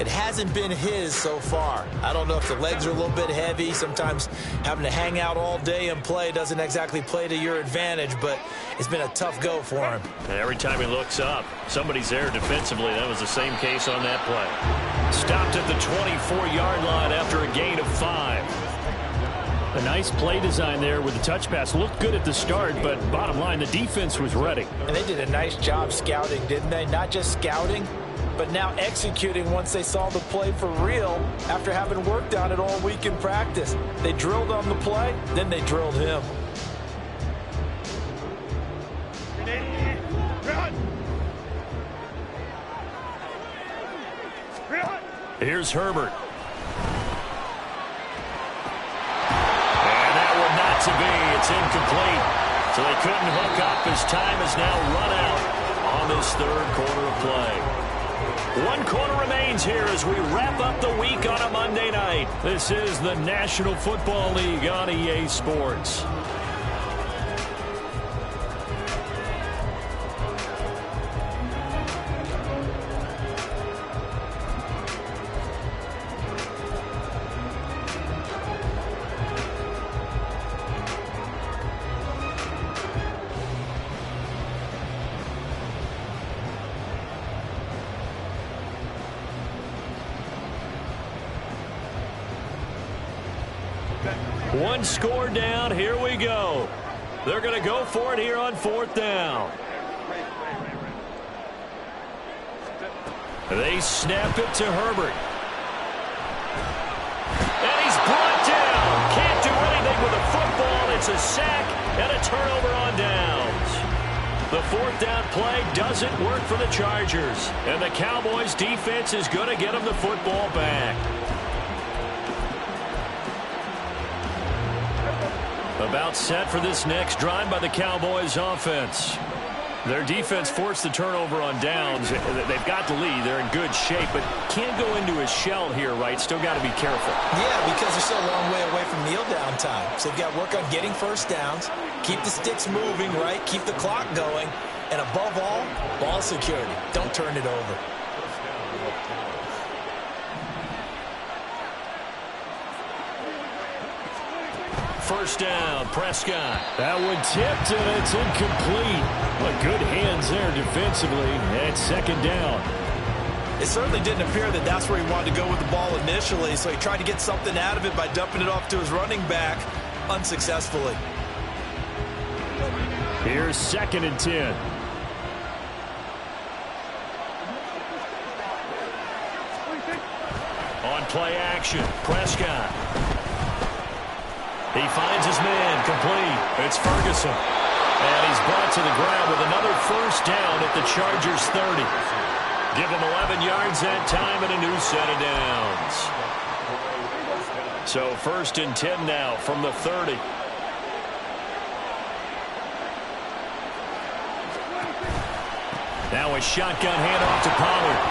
It hasn't been his so far. I don't know if the legs are a little bit heavy. Sometimes having to hang out all day and play doesn't exactly play to your advantage, but it's been a tough go for him. And every time he looks up, somebody's there defensively. That was the same case on that play. Stopped at the 24-yard line after a gain of 5. A nice play design there with the touch pass. Looked good at the start, but bottom line, the defense was ready. And they did a nice job scouting, didn't they? Not just scouting, but now executing once they saw the play for real after having worked on it all week in practice. They drilled on the play, then they drilled him. Here's Herbert. And that one not to be. It's incomplete. So they couldn't hook up as time is now run out on this third quarter of play. 1 quarter remains here as we wrap up the week on a Monday night. This is the National Football League on EA Sports. One score down. Here we go. They're going to go for it here on 4th down. They snap it to Herbert. And he's brought down. Can't do anything with the football. It's a sack and a turnover on downs. The 4th down play doesn't work for the Chargers. And the Cowboys defense is going to get them the football back. About set for this next drive by the Cowboys offense. Their defense forced the turnover on downs. They've got the lead. They're in good shape, but can't go into a shell here, right? Still got to be careful. Yeah, because they're still a long way away from kneel down time. So they've got to work on getting first downs, keep the sticks moving, right? Keep the clock going. And above all, ball security. Don't turn it over. First down, Prescott. That one tipped, and it's incomplete. But good hands there defensively. And 2nd down. It certainly didn't appear that that's where he wanted to go with the ball initially, so he tried to get something out of it by dumping it off to his running back unsuccessfully. Here's 2nd and 10. On play action, Prescott. He finds his man, complete. It's Ferguson. And he's brought to the ground with another first down at the Chargers' 30. Give him 11 yards that time and a new set of downs. So 1st and 10 now from the 30. Now a shotgun handoff to Pollard.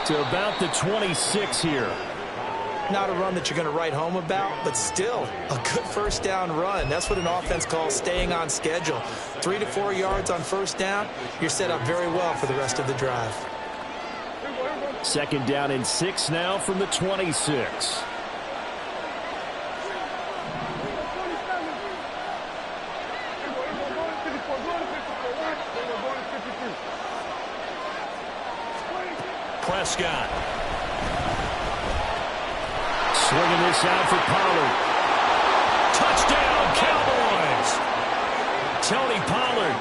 To about the 26 here. Not a run that you're going to write home about, but still a good first down run. That's what an offense calls staying on schedule. 3 to 4 yards on first down, you're set up very well for the rest of the drive. 2nd down and 6 now from the 26. Prescott. Swinging this out for Pollard. Touchdown, Cowboys! Tony Pollard.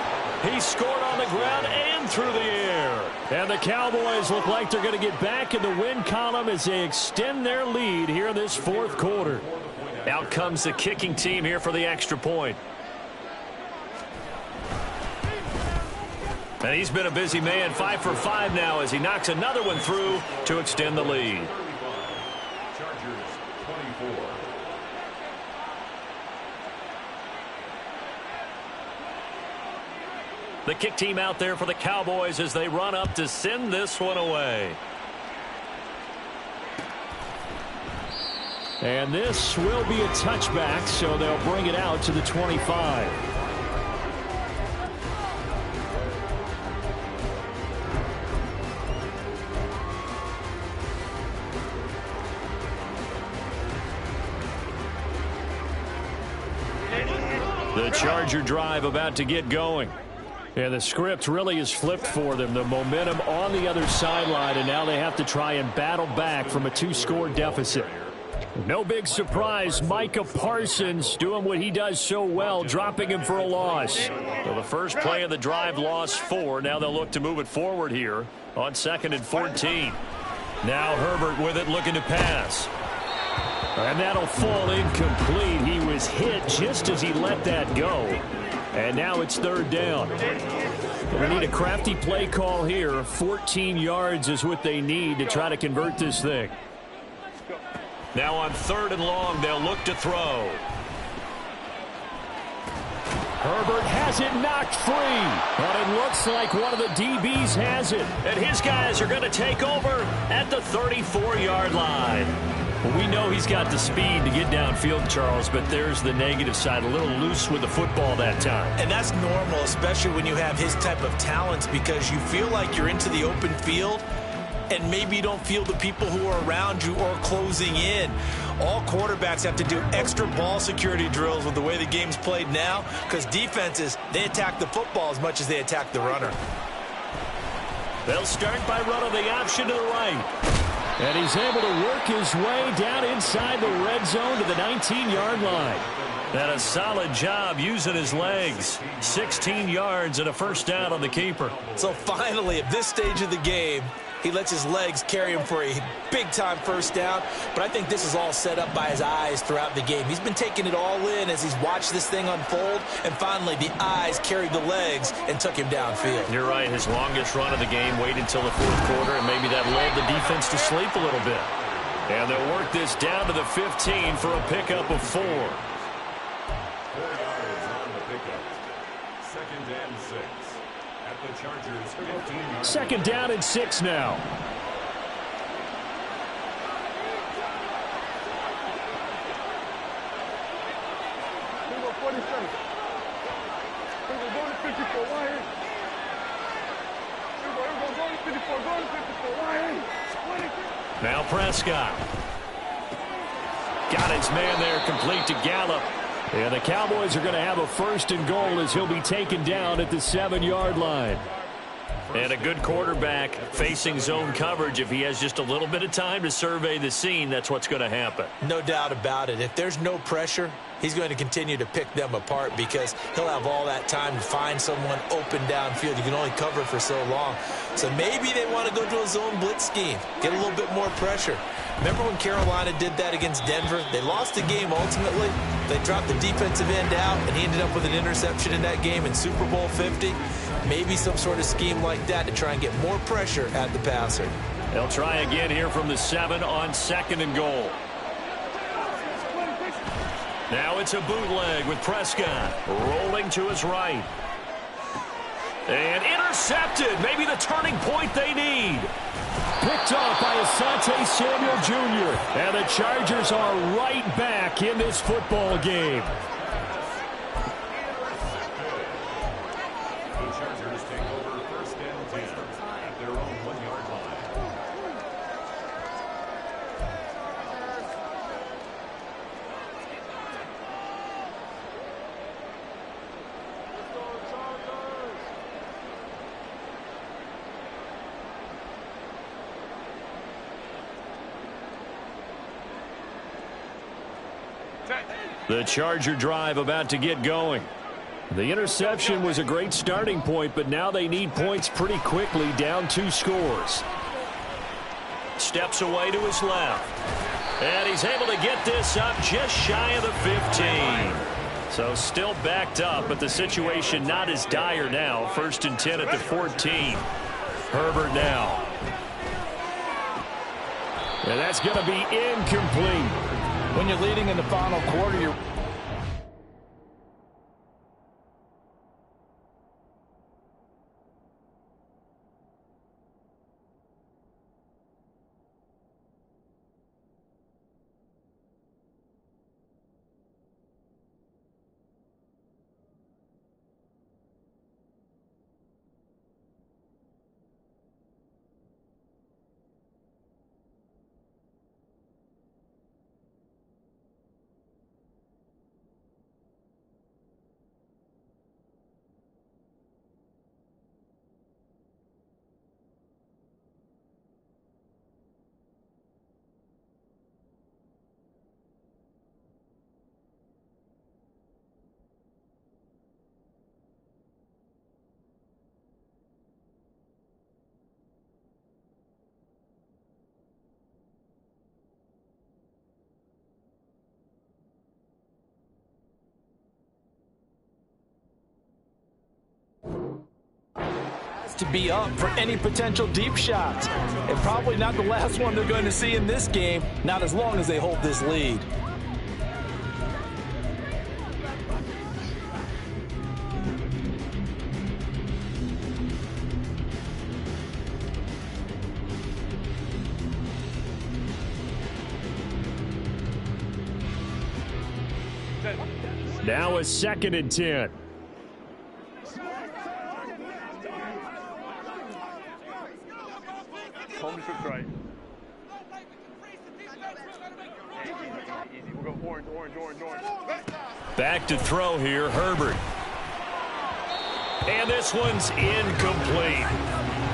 He scored on the ground and through the air. And the Cowboys look like they're going to get back in the win column as they extend their lead here in this 4th quarter. Out comes the kicking team here for the extra point. And he's been a busy man, 5 for 5 now as he knocks another one through to extend the lead. The kick team out there for the Cowboys as they run up to send this one away. And this will be a touchback, so they'll bring it out to the 25. The Charger drive about to get going. And the script really is flipped for them. The momentum on the other sideline, and now they have to try and battle back from a 2-score deficit. No big surprise, Micah Parsons doing what he does so well, dropping him for a loss. Well, the first play of the drive lost 4. Now they'll look to move it forward here on 2nd and 14. Now Herbert with it, looking to pass. And that'll fall incomplete. He was hit just as he let that go. And now it's 3rd down. We need a crafty play call here. 14 yards is what they need to try to convert this thing. Now on 3rd and long, they'll look to throw. Herbert has it knocked free. But it looks like one of the DBs has it. And his guys are going to take over at the 34-yard line. Well, we know he's got the speed to get downfield, Charles, but there's the negative side. A little loose with the football that time. And that's normal, especially when you have his type of talents, because you feel like you're into the open field and maybe you don't feel the people who are around you or closing in. All quarterbacks have to do extra ball security drills with the way the game's played now, because defenses, they attack the football as much as they attack the runner. They'll start by running the option to the right. And he's able to work his way down inside the red zone to the 19-yard line. And a solid job using his legs. 16 yards and a first down on the keeper. So finally, at this stage of the game, he lets his legs carry him for a big-time first down. But I think this is all set up by his eyes throughout the game. He's been taking it all in as he's watched this thing unfold. And finally, the eyes carried the legs and took him downfield. You're right. His longest run of the game waited until the fourth quarter, and maybe that lulled the defense to sleep a little bit. And they'll work this down to the 15 for a pickup of 4. 4 yards on the pickup. 2nd and 6. At the Chargers' 15-yard. Second down and 6 now. Now Prescott. Got his man there complete to Gallup. And the Cowboys are going to have a 1st and goal as he'll be taken down at the 7-yard line. And a good quarterback facing zone coverage. If he has just a little bit of time to survey the scene, that's what's going to happen. No doubt about it. If there's no pressure, he's going to continue to pick them apart because he'll have all that time to find someone open downfield. You can only cover for so long. So maybe they want to go to a zone blitz scheme, get a little bit more pressure. Remember when Carolina did that against Denver? They lost the game ultimately. They dropped the defensive end out, and he ended up with an interception in that game in Super Bowl 50. Maybe some sort of scheme like that to try and get more pressure at the passer. They'll try again here from the 7 on 2nd and goal. Now it's a bootleg with Prescott rolling to his right. And intercepted. Maybe the turning point they need. Picked off by Asante Samuel Jr. And the Chargers are right back in this football game. The Chargers take over 1st and 10 at their own 1-yard line. The Charger drive about to get going. The interception was a great starting point, but now they need points pretty quickly, down 2 scores. Steps away to his left. And he's able to get this up just shy of the 15. So still backed up, but the situation not as dire now. 1st and 10 at the 14. Herbert now. And that's going to be incomplete. When you're leading in the final quarter, you're... to be up for any potential deep shots. And probably not the last one they're going to see in this game, not as long as they hold this lead. Now a 2nd and 10. Home to right. Easy. We'll go orange. Back to throw here, Herbert. And this one's incomplete.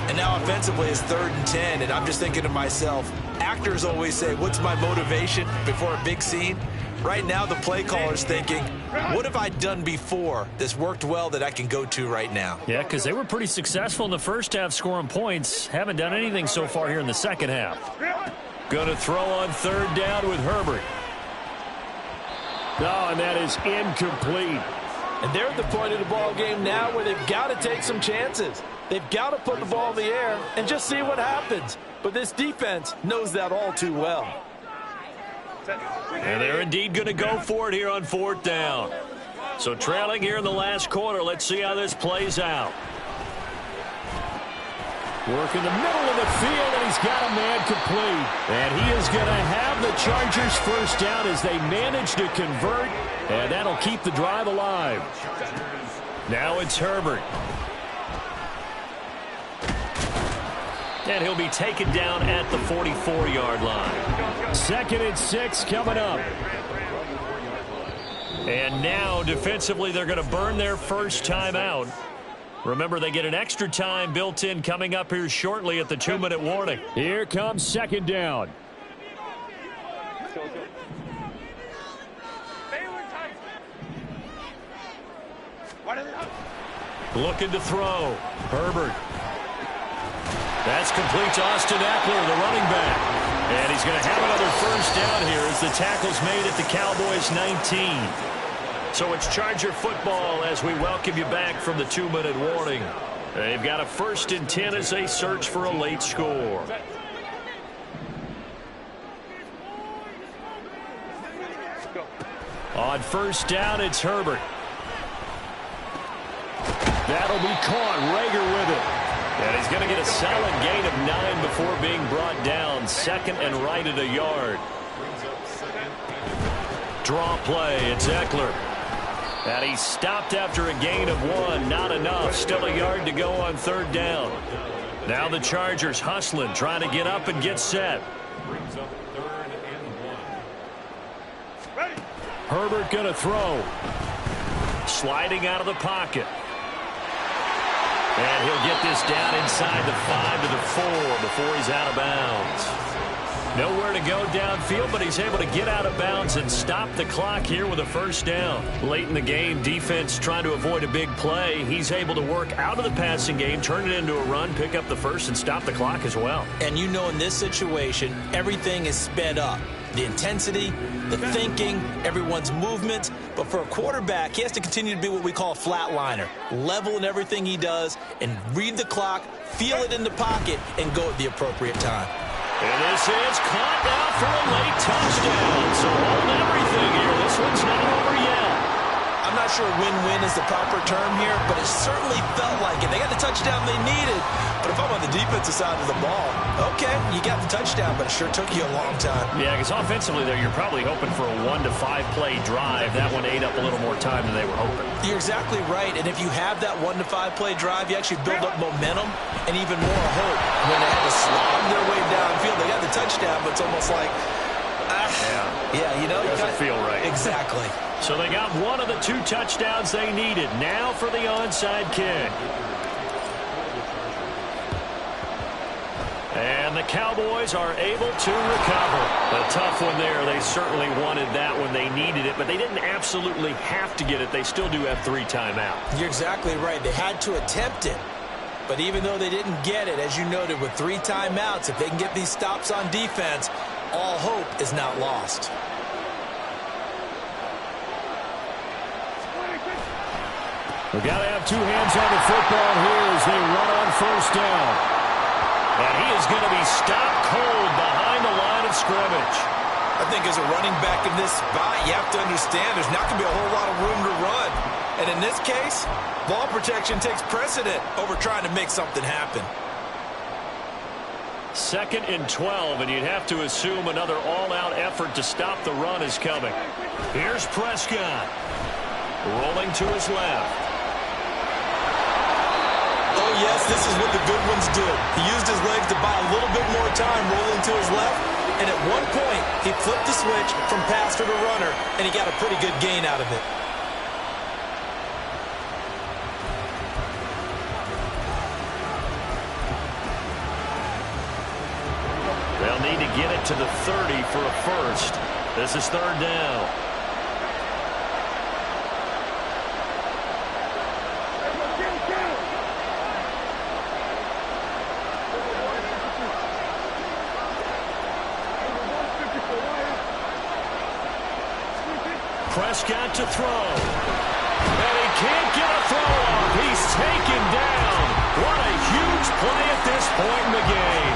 And now offensively it's 3rd and 10, and I'm just thinking to myself, actors always say, what's my motivation before a big scene? Right now the play caller's thinking, what have I done before that's worked well that I can go to right now? Yeah, because they were pretty successful in the first half scoring points. Haven't done anything so far here in the second half. Going to throw on 3rd down with Herbert. Oh, and that is incomplete. And they're at the point of the ball game now where they've got to take some chances. They've got to put the ball in the air and just see what happens. But this defense knows that all too well. And they're indeed going to go for it here on 4th down. So trailing here in the last quarter. Let's see how this plays out. Work in the middle of the field, and he's got a man complete. And he is going to have the Chargers first down as they manage to convert. And that'll keep the drive alive. Now it's Herbert. And he'll be taken down at the 44-yard line. 2nd and 6 coming up. And now defensively they're going to burn their first time out. Remember, they get an extra time built in coming up here shortly at the 2-minute warning. Here comes 2nd down. Looking to throw. Herbert. That's complete to Austin Eckler, the running back. And he's going to have another first down here as the tackle's made at the Cowboys' 19. So it's Charger football as we welcome you back from the 2-minute warning. They've got a 1st and 10 as they search for a late score. On 1st down, it's Herbert. That'll be caught. Rager with it. And he's going to get a solid gain of 9 before being brought down. 2nd and right at a yard. Draw play. It's Eckler. And he's stopped after a gain of 1. Not enough. Still a yard to go on 3rd down. Now the Chargers hustling, trying to get up and get set. Brings up 3rd and 1. Herbert going to throw. Sliding out of the pocket. And he'll get this down inside the 5 to the 4 before he's out of bounds. Nowhere to go downfield, but he's able to get out of bounds and stop the clock here with a first down. Late in the game, defense trying to avoid a big play. He's able to work out of the passing game, turn it into a run, pick up the first, and stop the clock as well. And you know in this situation, everything is sped up. The intensity, the thinking, everyone's movement. But for a quarterback, he has to continue to be what we call a flatliner. Level in everything he does and read the clock, feel it in the pocket, and go at the appropriate time. And this is caught now for a late touchdown. So hold everything here. This one's not over yet. I'm not sure win-win is the proper term here, but it certainly felt like it. They got the touchdown they needed. But if I'm on the defensive side of the ball, okay, you got the touchdown, but it sure took you a long time. Yeah, because offensively there, you're probably hoping for a 1 to 5 play drive. That one ate up a little more time than they were hoping. You're exactly right. And if you have that 1 to 5 play drive, you actually build up momentum and even more hope. When they had to slog their way downfield, they got the touchdown, but it's almost like, you know, it doesn't feel right. Exactly. So they got one of the 2 touchdowns they needed. Now for the onside kick. And the Cowboys are able to recover. A tough one there. They certainly wanted that when they needed it, but they didn't absolutely have to get it. They still do have 3 timeouts. You're exactly right. They had to attempt it. But even though they didn't get it, as you noted, with 3 timeouts, if they can get these stops on defense, all hope is not lost. We've got to have 2 hands on the football here as they run on first down. And he is going to be stopped cold behind the line of scrimmage. I think as a running back in this spot, you have to understand there's not going to be a whole lot of room to run. And in this case, ball protection takes precedent over trying to make something happen. 2nd and 12, and you'd have to assume another all-out effort to stop the run is coming. Here's Prescott. Rolling to his left. Oh, yes, this is what the good ones do. He used his legs to buy a little bit more time rolling to his left, and at one point, he flipped the switch from passer to runner, and he got a pretty good gain out of it. They'll need to get it to the 30 for a first. This is third down. Prescott to throw. And he can't get a throw off. He's taken down. What a huge play at this point in the game.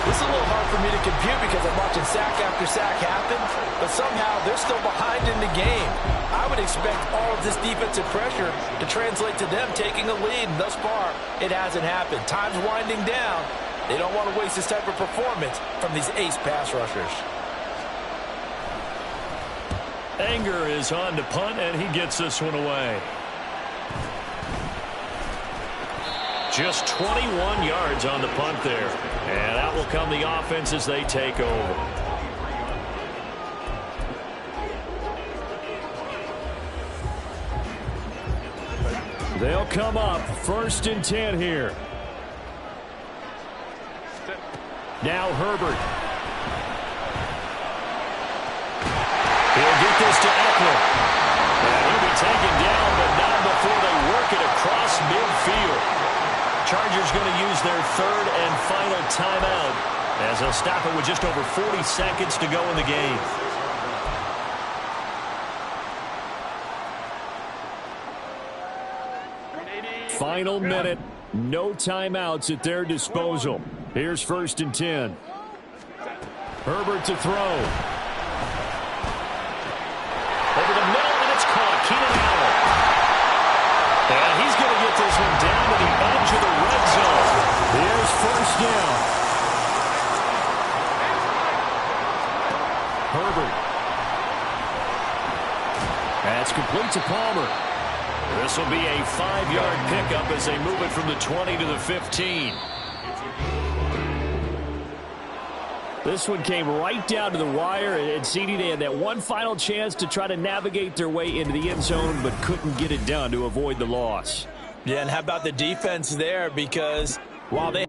This is a little hard for me to compute because I'm watching sack after sack happen, but somehow they're still behind in the game. I would expect all of this defensive pressure to translate to them taking a lead, and thus far, it hasn't happened. Time's winding down. They don't want to waste this type of performance from these ace pass rushers. Anger is on to punt, and he gets this one away. Just 21 yards on the punt there. And out will come the offense as they take over. They'll come up 1st and 10 here. Now Herbert. He'll get this to Eckler. And he'll be taken down, but not before they work it across midfield. Chargers going to use their 3rd and final timeout as they'll stop it with just over 40 seconds to go in the game. Final minute. No timeouts at their disposal. Here's 1st and 10. Herbert to throw. Over the middle, and it's caught. Keenan Allen. And he's going to get this one down to the edge of the red zone. Here's 1st down. Herbert. That's complete to Palmer. This will be a 5-yard pickup as they move it from the 20 to the 15. This one came right down to the wire, and CD, they had that one final chance to try to navigate their way into the end zone, but couldn't get it done to avoid the loss. Yeah, and how about the defense there? Because while they